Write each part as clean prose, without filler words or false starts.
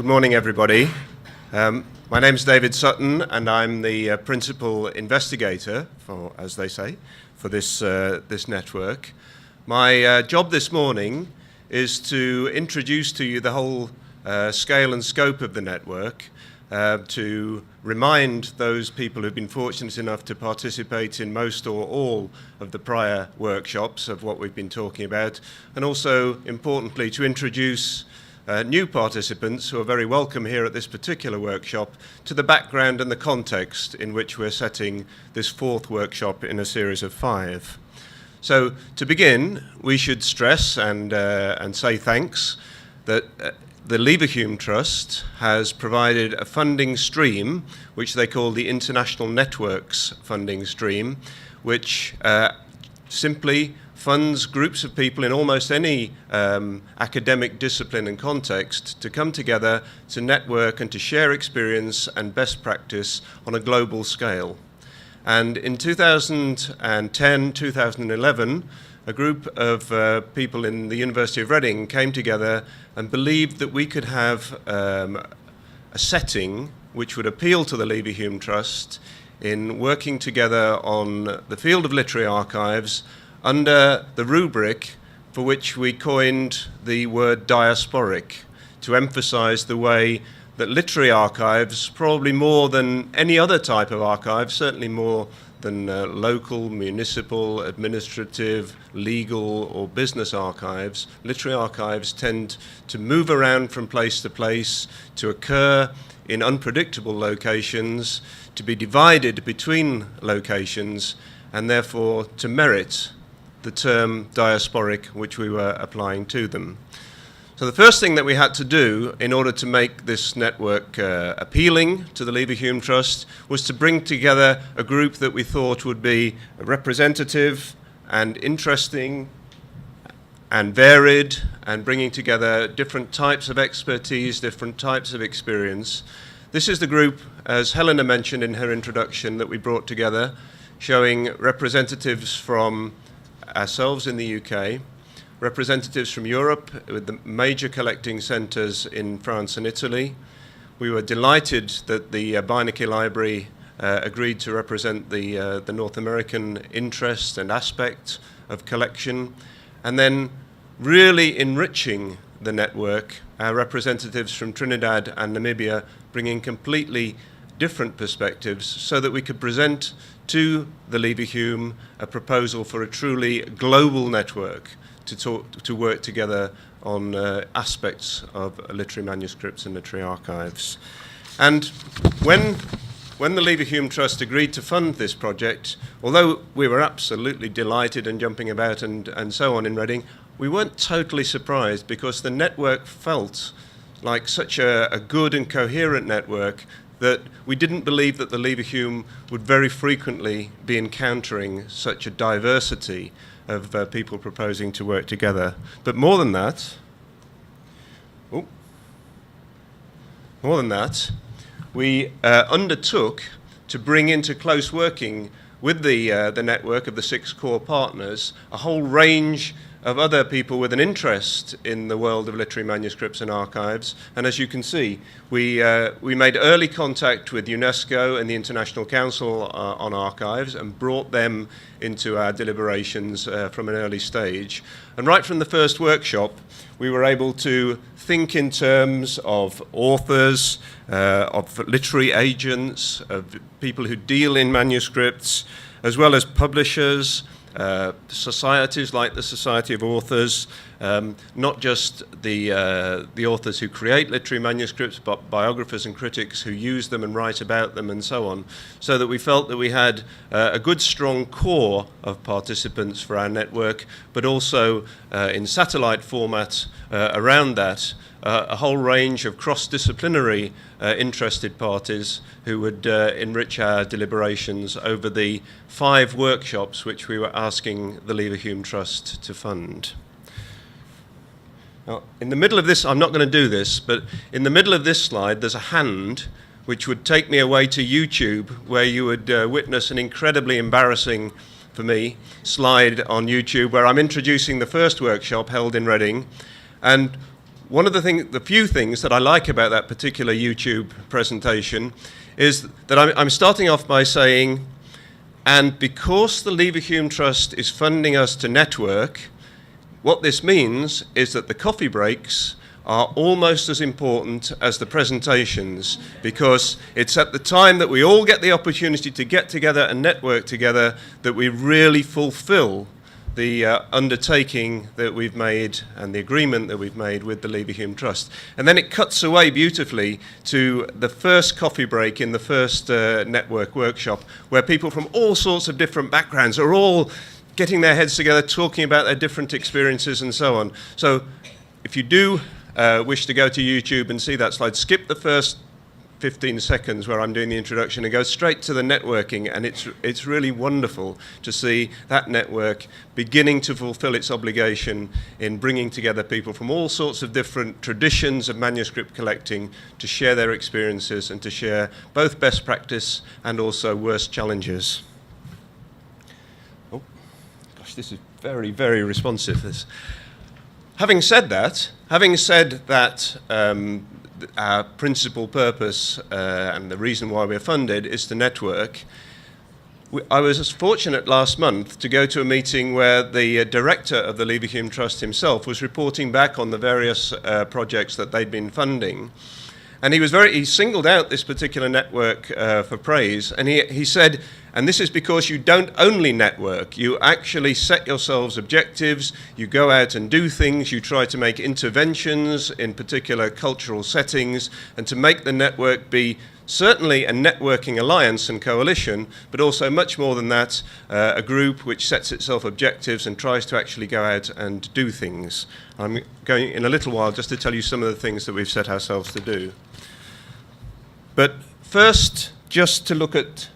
Good morning, everybody. My name's David Sutton, and I'm the principal investigator, as they say, for this network. My job this morning is to introduce to you the whole scale and scope of the network, to remind those people who've been fortunate enough to participate in most or all of the prior workshops of what we've been talking about, and also, importantly, to introduce new participants who are very welcome here at this particular workshop to the background and the context in which we're setting this fourth workshop in a series of 5. So to begin, we should stress and say thanks that the Leverhulme Trust has provided a funding stream, which they call the International Networks funding stream, which simply funds groups of people in almost any academic discipline and context to come together, to network and to share experience and best practice on a global scale. And in 2010, 2011, a group of people in the University of Reading came together and believed that we could have a setting which would appeal to the Leverhulme Trust in working together on the field of literary archives under the rubric for which we coined the word diasporic, to emphasize the way that literary archives, probably more than any other type of archive, certainly more than local, municipal, administrative, legal or business archives, literary archives tend to move around from place to place, to occur in unpredictable locations, to be divided between locations, and therefore to merit the term diasporic which we were applying to them. So the first thing that we had to do in order to make this network appealing to the Leverhulme Trust was to bring together a group that we thought would be representative and interesting and varied, and bringing together different types of expertise, different types of experience. This is the group, as Helena mentioned in her introduction, that we brought together, showing representatives from ourselves in the UK, representatives from Europe with the major collecting centres in France and Italy. We were delighted that the Beinecke Library agreed to represent the North American interest and aspect of collection, and then really enriching the network, our representatives from Trinidad and Namibia bringing completely different perspectives so that we could present to the Leverhulme a proposal for a truly global network to work together on aspects of literary manuscripts and literary archives. And when the Leverhulme Trust agreed to fund this project, although we were absolutely delighted and jumping about and so on in Reading, we weren't totally surprised, because the network felt like such a good and coherent network that we didn't believe that the Leverhulme would very frequently be encountering such a diversity of people proposing to work together. But more than that, we undertook to bring into close working with the network of the 6 core partners a whole range of other people with an interest in the world of literary manuscripts and archives. And as you can see, we made early contact with UNESCO and the International Council on Archives and brought them into our deliberations from an early stage. And right from the first workshop, we were able to think in terms of authors, of literary agents, of people who deal in manuscripts, as well as publishers, societies like the Society of Authors, not just the authors who create literary manuscripts, but biographers and critics who use them and write about them and so on, so that we felt that we had a good strong core of participants for our network, but also in satellite format around that, a whole range of cross-disciplinary interested parties who would enrich our deliberations over the 5 workshops which we were asking the Leverhulme Trust to fund. Now, in the middle of this, I'm not going to do this, but in the middle of this slide there's a hand which would take me away to YouTube, where you would witness an incredibly embarrassing, for me, slide on YouTube where I'm introducing the first workshop held in Reading. And one of the few things that I like about that particular YouTube presentation is that I'm starting off by saying, and because the Leverhulme Trust is funding us to network, what this means is that the coffee breaks are almost as important as the presentations, because it's at the time that we all get the opportunity to get together and network together that we really fulfill the undertaking that we've made and the agreement that we've made with the Leverhulme Trust. And then it cuts away beautifully to the first coffee break in the first network workshop, where people from all sorts of different backgrounds are all getting their heads together, talking about their different experiences and so on. So if you do wish to go to YouTube and see that slide, skip the first 15 seconds where I'm doing the introduction and go straight to the networking, and it's really wonderful to see that network beginning to fulfill its obligation in bringing together people from all sorts of different traditions of manuscript collecting to share their experiences and to share both best practice and also worst challenges. Oh, gosh, this is very, very responsive. Having said that, our principal purpose and the reason why we're funded is to network, I was fortunate last month to go to a meeting where the director of the Leverhulme Trust himself was reporting back on the various projects that they'd been funding. And he singled out this particular network for praise, and he said, and this is because you don't only network, you actually set yourselves objectives, you go out and do things, you try to make interventions in particular cultural settings, and to make the network be certainly a networking alliance and coalition, but also much more than that, a group which sets itself objectives and tries to actually go out and do things. I'm going in a little while just to tell you some of the things that we've set ourselves to do. But first, just to look at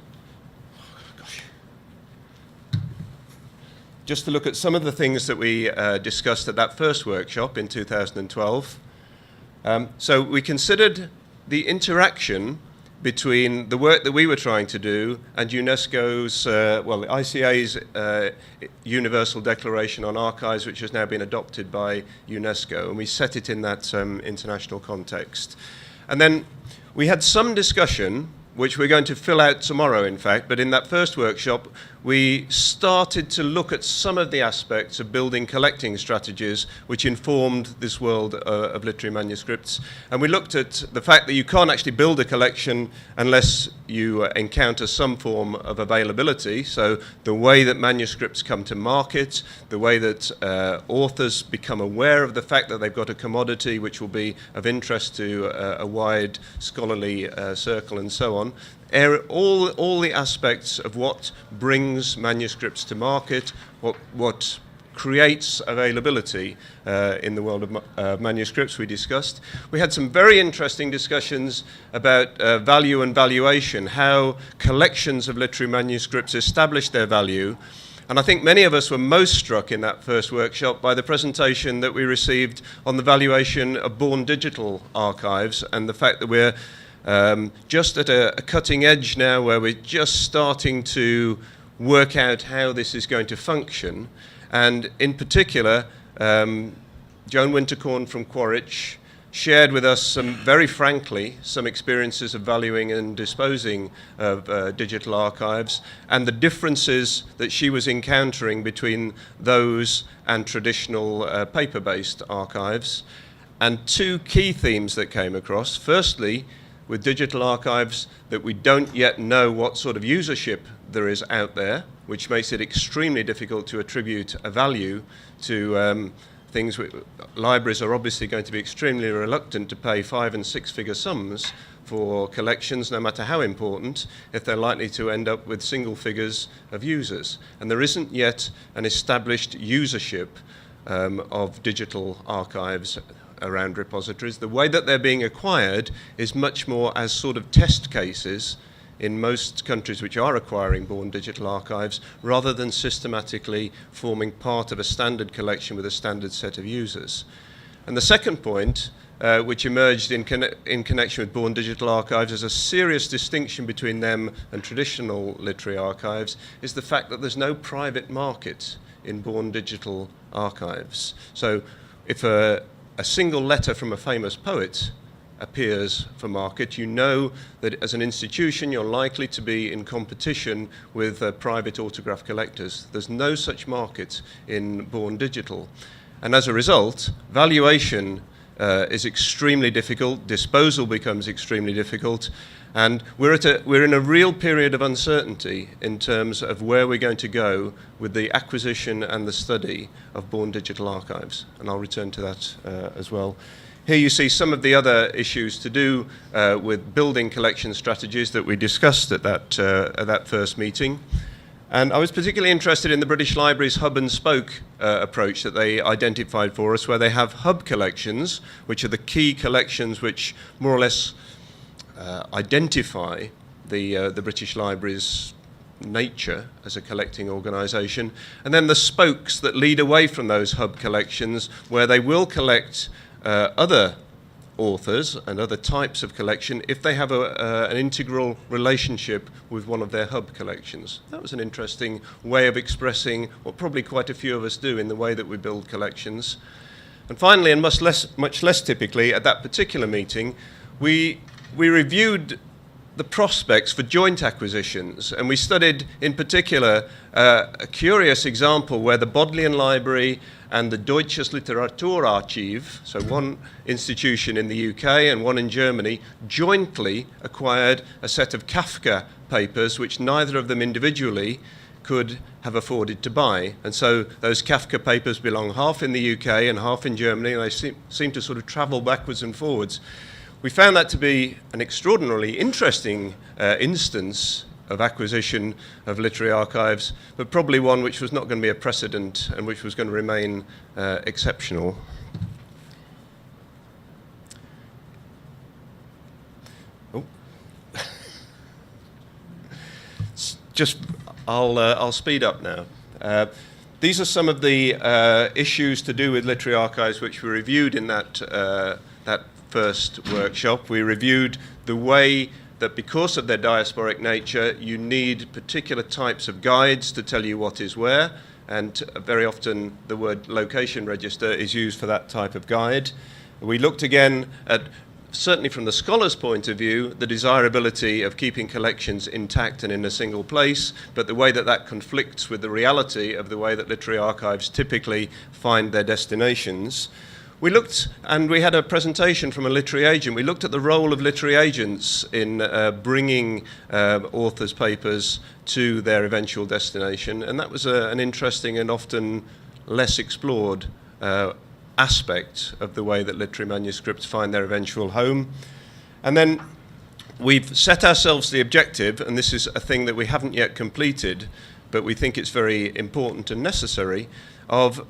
some of the things that we discussed at that first workshop in 2012. So we considered the interaction between the work that we were trying to do and UNESCO's, the ICA's Universal Declaration on Archives, which has now been adopted by UNESCO, and we set it in that international context. And then we had some discussion, which we're going to fill out tomorrow, in fact, but in that first workshop, we started to look at some of the aspects of building collecting strategies which informed this world of literary manuscripts. And we looked at the fact that you can't actually build a collection unless you encounter some form of availability. So the way that manuscripts come to market, the way that authors become aware of the fact that they've got a commodity which will be of interest to a wide scholarly circle and so on. All the aspects of what brings manuscripts to market, what creates availability in the world of manuscripts we discussed. We had some very interesting discussions about value and valuation, how collections of literary manuscripts establish their value. And I think many of us were most struck in that first workshop by the presentation that we received on the valuation of born digital archives and the fact that we're just at a cutting edge now where we're just starting to work out how this is going to function. And in particular, Joan Winterkorn from Quaritch shared with us very frankly, some experiences of valuing and disposing of digital archives and the differences that she was encountering between those and traditional paper-based archives. And two key themes that came across. Firstly, with digital archives, that we don't yet know what sort of usership there is out there, which makes it extremely difficult to attribute a value to things. Libraries are obviously going to be extremely reluctant to pay 5- and 6-figure sums for collections, no matter how important, if they're likely to end up with single figures of users. And there isn't yet an established usership of digital archives around repositories. The way that they're being acquired is much more as sort of test cases in most countries which are acquiring born digital archives, rather than systematically forming part of a standard collection with a standard set of users. And the second point, which emerged in connection with born digital archives as a serious distinction between them and traditional literary archives, is the fact that there's no private market in born digital archives. So if a single letter from a famous poet appears for market, you know that as an institution you're likely to be in competition with private autograph collectors. There's no such market in Born Digital. And as a result, valuation is extremely difficult, disposal becomes extremely difficult, and we're in a real period of uncertainty in terms of where we're going to go with the acquisition and the study of Born Digital archives. And I'll return to that as well. Here you see some of the other issues to do with building collection strategies that we discussed at that first meeting. And I was particularly interested in the British Library's hub and spoke approach that they identified for us, where they have hub collections, which are the key collections which more or less identify the British Library's nature as a collecting organisation, and then the spokes that lead away from those hub collections, where they will collect other authors and other types of collection if they have an integral relationship with one of their hub collections. That was an interesting way of expressing what probably quite a few of us do in the way that we build collections. And finally, and much less typically, at that particular meeting, we reviewed the prospects for joint acquisitions, and we studied in particular a curious example where the Bodleian Library and the Deutsches Literaturarchiv, so one institution in the UK and one in Germany, jointly acquired a set of Kafka papers which neither of them individually could have afforded to buy. And so those Kafka papers belong half in the UK and half in Germany, and they seem to sort of travel backwards and forwards. We found that to be an extraordinarily interesting instance of acquisition of literary archives, but probably one which was not going to be a precedent and which was going to remain exceptional. Oh. I'll speed up now. These are some of the issues to do with literary archives which were reviewed in that first workshop. We reviewed the way that because of their diasporic nature, you need particular types of guides to tell you what is where, and very often the word location register is used for that type of guide. We looked again at, certainly from the scholar's point of view, the desirability of keeping collections intact and in a single place, but the way that that conflicts with the reality of the way that literary archives typically find their destinations. We looked, and we had a presentation from a literary agent. We looked at the role of literary agents in bringing authors' papers to their eventual destination, and that was an interesting and often less explored aspect of the way that literary manuscripts find their eventual home. And then we've set ourselves the objective, and this is a thing that we haven't yet completed, but we think it's very important and necessary, of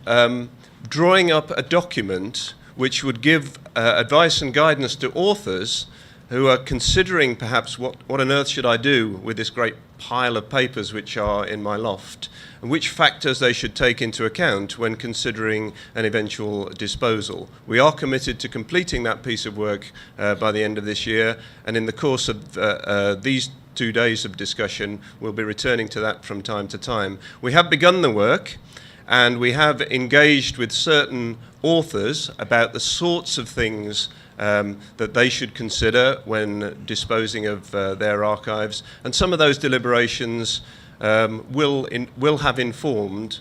drawing up a document which would give advice and guidance to authors who are considering perhaps what on earth should I do with this great pile of papers which are in my loft, and which factors they should take into account when considering an eventual disposal. We are committed to completing that piece of work by the end of this year, and in the course of these 2 days of discussion, we'll be returning to that from time to time. We have begun the work, and we have engaged with certain authors about the sorts of things that they should consider when disposing of their archives. And some of those deliberations will have informed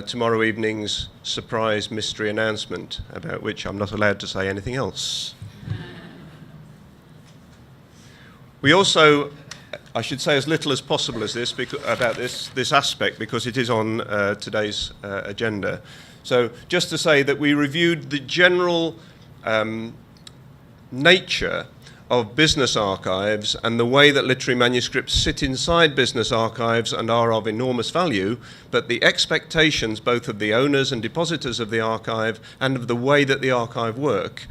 tomorrow evening's surprise mystery announcement, about which I'm not allowed to say anything else. We also, I should say as little as possible as this about this aspect, because it is on today's agenda. So just to say that we reviewed the general nature of business archives and the way that literary manuscripts sit inside business archives and are of enormous value, but the expectations both of the owners and depositors of the archive and of the way that the archive works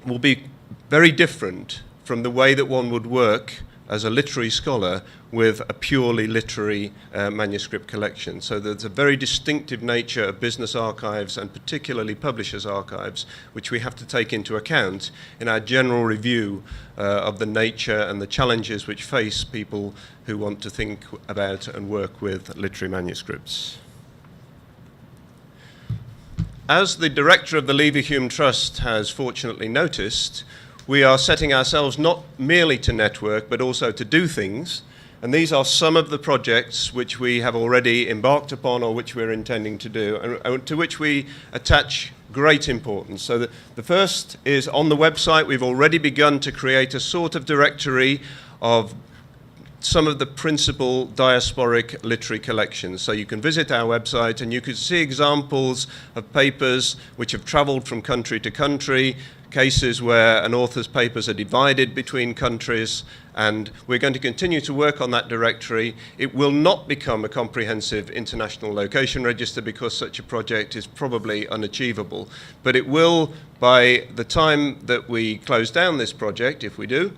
will be very different from the way that one would work as a literary scholar with a purely literary manuscript collection. So there's a very distinctive nature of business archives and particularly publishers' archives, which we have to take into account in our general review of the nature and the challenges which face people who want to think about and work with literary manuscripts. as the director of the Leverhulme Trust has fortunately noticed, we are setting ourselves not merely to network, but also to do things. And these are some of the projects which we have already embarked upon or which we're intending to do, and to which we attach great importance. So the first is on the website. We've already begun to create a sort of directory of some of the principal diasporic literary collections. So you can visit our website and you can see examples of papers which have traveled from country to country, cases where an author's papers are divided between countries, and we're going to continue to work on that directory. It will not become a comprehensive international location register because such a project is probably unachievable, but it will, by the time that we close down this project, if we do,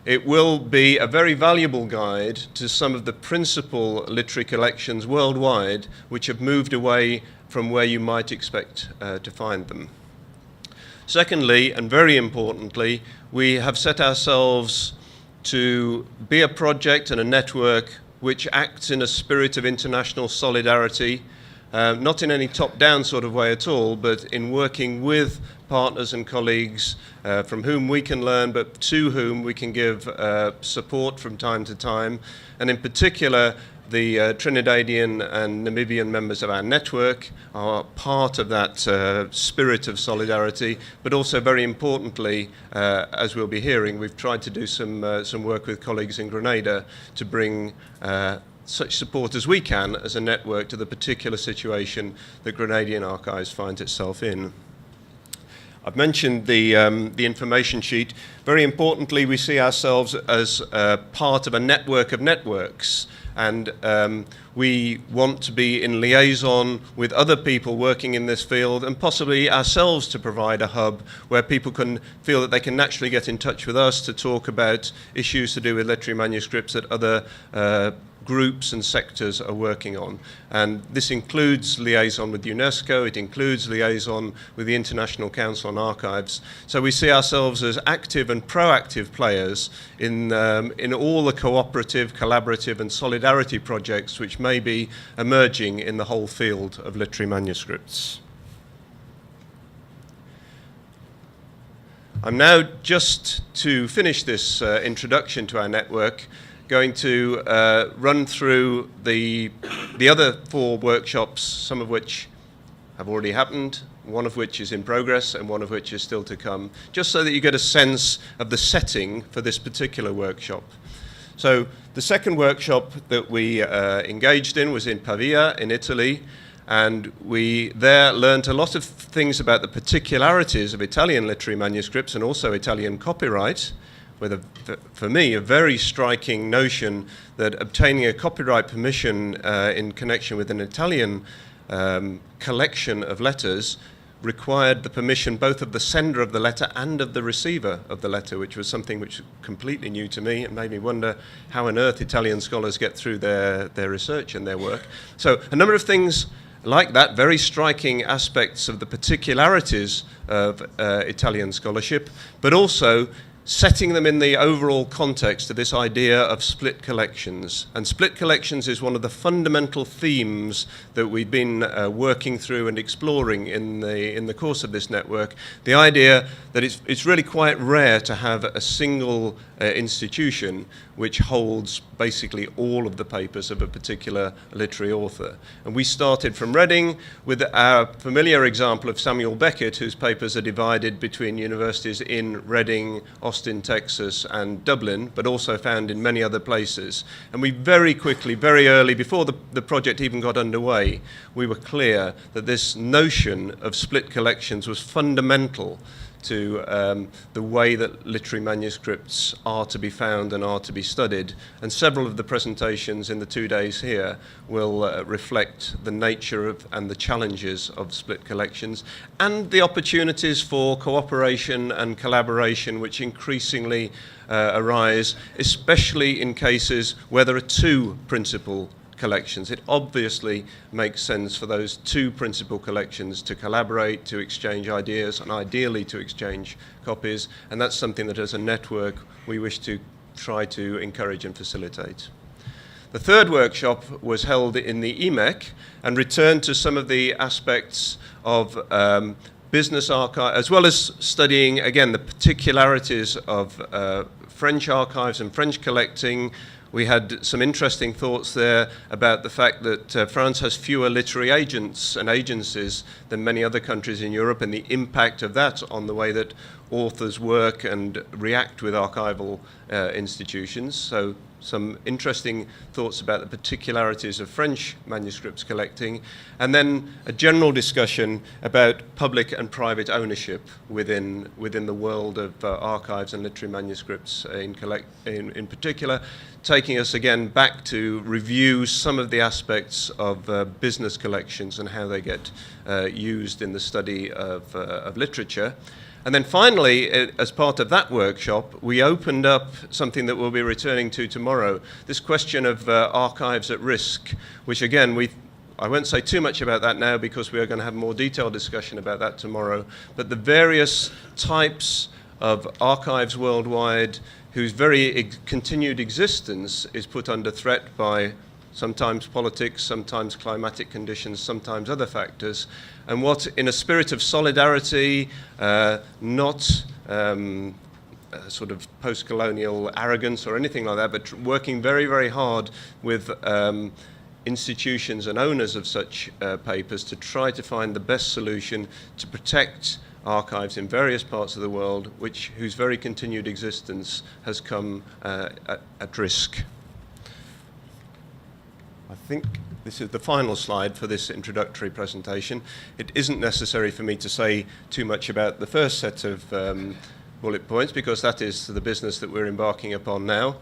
it will be a very valuable guide to some of the principal literary collections worldwide which have moved away from where you might expect to find them. Secondly, and very importantly, we have set ourselves to be a project and a network which acts in a spirit of international solidarity, not in any top-down sort of way at all, but in working with partners and colleagues from whom we can learn, but to whom we can give support from time to time. And in particular, the Trinidadian and Namibian members of our network are part of that spirit of solidarity, but also very importantly, as we'll be hearing, we've tried to do some work with colleagues in Grenada to bring such support as we can as a network to the particular situation that Grenadian Archives finds itself in. I've mentioned the information sheet. Very importantly, we see ourselves as part of a network of networks, and we want to be in liaison with other people working in this field, and possibly ourselves to provide a hub where people can feel that they can naturally get in touch with us to talk about issues to do with literary manuscripts that other groups and sectors are working on. And this includes liaison with UNESCO, it includes liaison with the International Council on Archives. So we see ourselves as active and proactive players in all the cooperative, collaborative and solidarity projects which may be emerging in the whole field of literary manuscripts. I'm now, just to finish this introduction to our network, going to run through the other 4 workshops, some of which have already happened, one of which is in progress, and one of which is still to come, just so that you get a sense of the setting for this particular workshop. So the second workshop that we engaged in was in Pavia in Italy, and we there learned a lot of things about the particularities of Italian literary manuscripts and also Italian copyright, with, for me, a very striking notion that obtaining a copyright permission in connection with an Italian collection of letters required the permission both of the sender of the letter and of the receiver of the letter, which was something which was completely new to me. It made me wonder how on earth Italian scholars get through their research and their work. So a number of things like that, very striking aspects of the particularities of Italian scholarship, but also setting them in the overall context of this idea of split collections. And split collections is one of the fundamental themes that we've been working through and exploring in the course of this network. The idea that it's really quite rare to have a single institution which holds basically all of the papers of a particular literary author. And we started from Reading with our familiar example of Samuel Beckett, whose papers are divided between universities in Reading, Austin, Texas, and Dublin, but also found in many other places. And we very quickly, very early, before the project even got underway, we were clear that this notion of split collections was fundamental to the way that literary manuscripts are to be found and are to be studied. And several of the presentations in the 2 days here will reflect the nature of and the challenges of split collections and the opportunities for cooperation and collaboration which increasingly arise, especially in cases where there are 2 principal collections. It obviously makes sense for those 2 principal collections to collaborate, to exchange ideas, and ideally to exchange copies, and that's something that as a network we wish to try to encourage and facilitate. The third workshop was held in the EMEC and returned to some of the aspects of business archive, as well as studying, again, the particularities of French archives and French collecting. We had some interesting thoughts there about the fact that France has fewer literary agents and agencies than many other countries in Europe, and the impact of that on the way that authors work and react with archival institutions. So some interesting thoughts about the particularities of French manuscripts collecting, and then a general discussion about public and private ownership within the world of archives and literary manuscripts in particular, taking us again back to review some of the aspects of business collections and how they get used in the study of literature. And then finally, as part of that workshop, we opened up something that we'll be returning to tomorrow, this question of archives at risk, which again, I won't say too much about that now because we are going to have a more detailed discussion about that tomorrow, but the various types of archives worldwide whose very continued existence is put under threat by sometimes politics, sometimes climatic conditions, sometimes other factors, and what, in a spirit of solidarity, not sort of post-colonial arrogance or anything like that, but working very, very hard with institutions and owners of such papers to try to find the best solution to protect archives in various parts of the world, whose very continued existence has come at risk. I think this is the final slide for this introductory presentation. It isn't necessary for me to say too much about the first set of bullet points because that is the business that we're embarking upon now.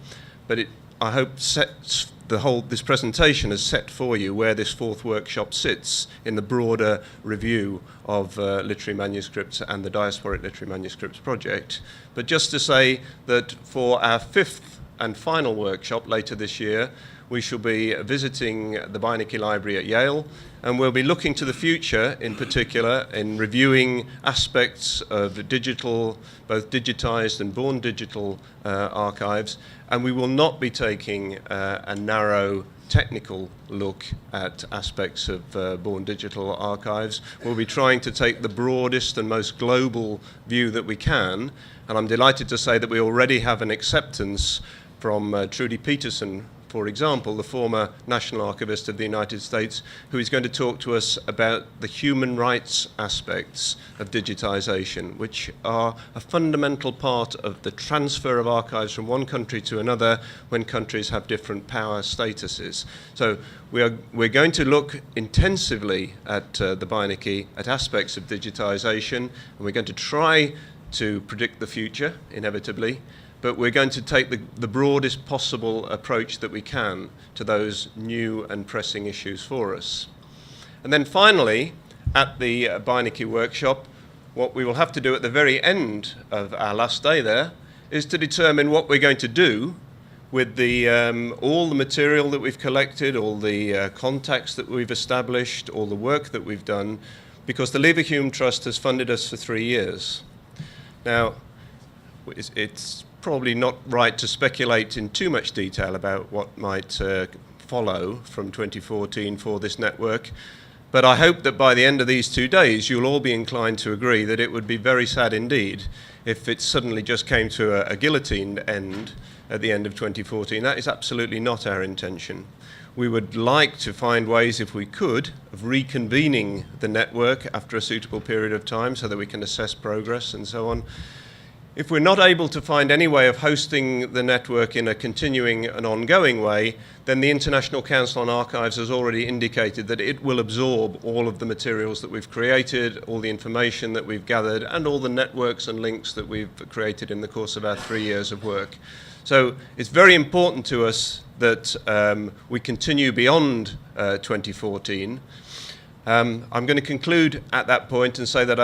But I hope this presentation has set for you where this fourth workshop sits in the broader review of literary manuscripts and the Diasporic Literary Manuscripts project. But just to say that for our fifth and final workshop later this year, we shall be visiting the Beinecke Library at Yale, and we'll be looking to the future, in particular, in reviewing aspects of digital, both digitized and born digital archives, and we will not be taking a narrow technical look at aspects of born digital archives. We'll be trying to take the broadest and most global view that we can, and I'm delighted to say that we already have an acceptance from Trudy Peterson, for example, the former National Archivist of the United States, who is going to talk to us about the human rights aspects of digitization, which are a fundamental part of the transfer of archives from one country to another when countries have different power statuses. So we're going to look intensively at the Beinecke, at aspects of digitization, and we're going to try to predict the future, inevitably, but we're going to take the broadest possible approach that we can to those new and pressing issues for us. And then finally, at the Beinecke workshop, what we will have to do at the very end of our last day there is to determine what we're going to do with all the material that we've collected, all the contacts that we've established, all the work that we've done, because the Leverhulme Trust has funded us for 3 years. Now, it's probably not right to speculate in too much detail about what might follow from 2014 for this network, but I hope that by the end of these 2 days you'll all be inclined to agree that it would be very sad indeed if it suddenly just came to a guillotined end at the end of 2014. That is absolutely not our intention. We would like to find ways, if we could, of reconvening the network after a suitable period of time so that we can assess progress and so on. If we're not able to find any way of hosting the network in a continuing and ongoing way, then the International Council on Archives has already indicated that it will absorb all of the materials that we've created, all the information that we've gathered, and all the networks and links that we've created in the course of our 3 years of work. So it's very important to us that we continue beyond 2014. I'm going to conclude at that point and say that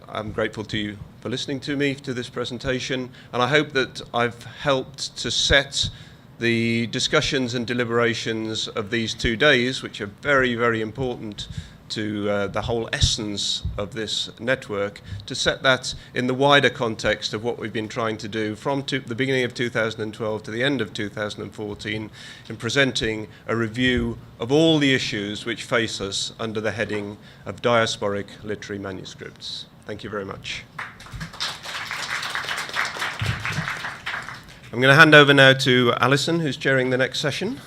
I'm grateful to you for listening to me to this presentation, and I hope that I've helped to set the discussions and deliberations of these 2 days, which are very, very important to the whole essence of this network, to set that in the wider context of what we've been trying to do from the beginning of 2012 to the end of 2014 in presenting a review of all the issues which face us under the heading of diasporic literary manuscripts. Thank you very much. I'm going to hand over now to Alison, who's chairing the next session.